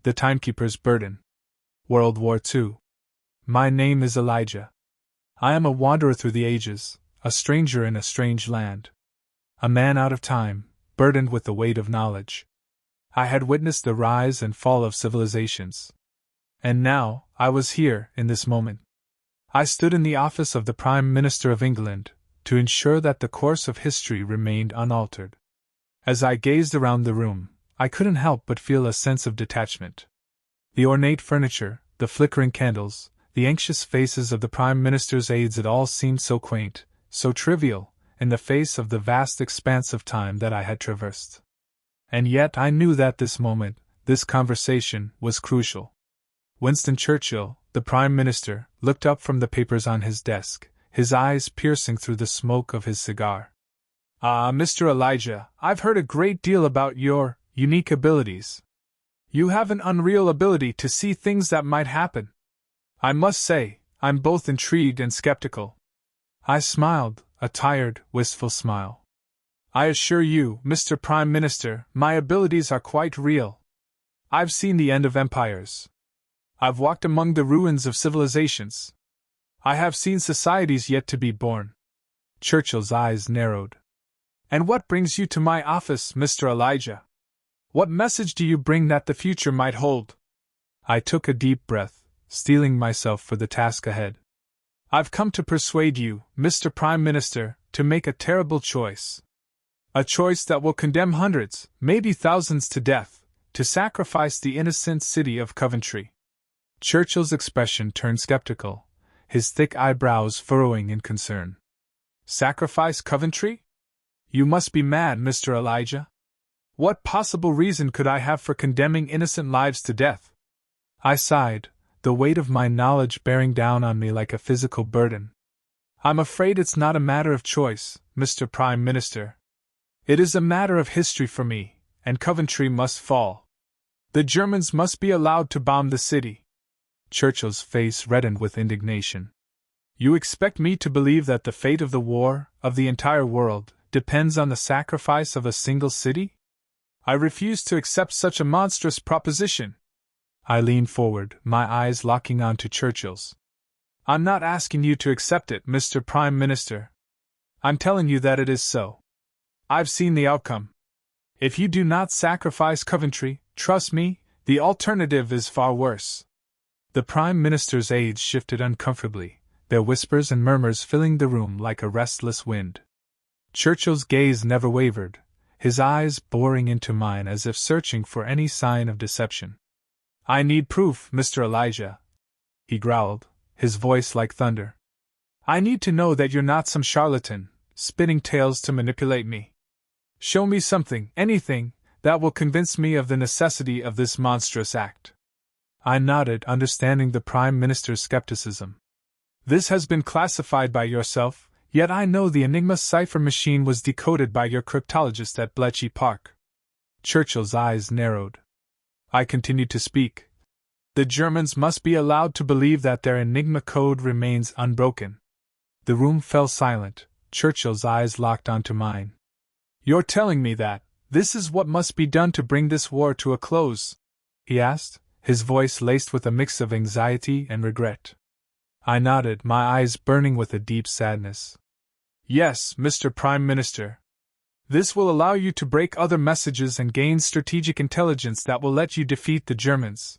The Timekeeper's Burden. World War II. My name is Elijah. I am a wanderer through the ages, a stranger in a strange land. A man out of time, burdened with the weight of knowledge. I had witnessed the rise and fall of civilizations. And now, I was here, in this moment. I stood in the office of the Prime Minister of England, to ensure that the course of history remained unaltered. As I gazed around the room, I couldn't help but feel a sense of detachment. The ornate furniture, the flickering candles, the anxious faces of the Prime Minister's aides, it all seemed so quaint, so trivial, in the face of the vast expanse of time that I had traversed. And yet I knew that this moment, this conversation, was crucial. Winston Churchill, the Prime Minister, looked up from the papers on his desk, his eyes piercing through the smoke of his cigar. "Ah, Mr. Elijah, I've heard a great deal about your unique abilities. You have an unreal ability to see things that might happen. I must say, I'm both intrigued and skeptical." I smiled, a tired, wistful smile. "I assure you, Mr. Prime Minister, my abilities are quite real. I've seen the end of empires. I've walked among the ruins of civilizations. I have seen societies yet to be born." Churchill's eyes narrowed. "And what brings you to my office, Mr. Elijah? What message do you bring that the future might hold?" I took a deep breath, steeling myself for the task ahead. "I've come to persuade you, Mr. Prime Minister, to make a terrible choice. A choice that will condemn hundreds, maybe thousands to death, to sacrifice the innocent city of Coventry." Churchill's expression turned skeptical, his thick eyebrows furrowing in concern. "Sacrifice Coventry? You must be mad, Mr. Elijah. What possible reason could I have for condemning innocent lives to death?" I sighed, the weight of my knowledge bearing down on me like a physical burden. "I'm afraid it's not a matter of choice, Mr. Prime Minister. It is a matter of history for me, and Coventry must fall. The Germans must be allowed to bomb the city." Churchill's face reddened with indignation. "You expect me to believe that the fate of the war, of the entire world, depends on the sacrifice of a single city? I refuse to accept such a monstrous proposition." I leaned forward, my eyes locking onto Churchill's. "I'm not asking you to accept it, Mr. Prime Minister. I'm telling you that it is so. I've seen the outcome. If you do not sacrifice Coventry, trust me, the alternative is far worse." The Prime Minister's aides shifted uncomfortably, their whispers and murmurs filling the room like a restless wind. Churchill's gaze never wavered, his eyes boring into mine as if searching for any sign of deception. "I need proof, Mr. Elijah," he growled, his voice like thunder. "I need to know that you're not some charlatan, spinning tales to manipulate me. Show me something, anything, that will convince me of the necessity of this monstrous act." I nodded, understanding the Prime Minister's skepticism. "This has been classified by yourself, yet I know the Enigma cipher machine was decoded by your cryptologist at Bletchley Park." Churchill's eyes narrowed. I continued to speak. "The Germans must be allowed to believe that their Enigma code remains unbroken." The room fell silent, Churchill's eyes locked onto mine. "You're telling me that this is what must be done to bring this war to a close?" he asked, his voice laced with a mix of anxiety and regret. I nodded, my eyes burning with a deep sadness. "Yes, Mr. Prime Minister. This will allow you to break other messages and gain strategic intelligence that will let you defeat the Germans.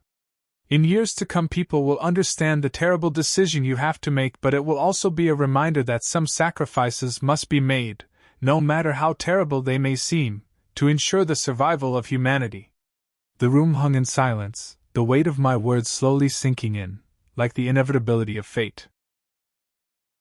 In years to come, people will understand the terrible decision you have to make, but it will also be a reminder that some sacrifices must be made, no matter how terrible they may seem, to ensure the survival of humanity." The room hung in silence, the weight of my words slowly sinking in, like the inevitability of fate.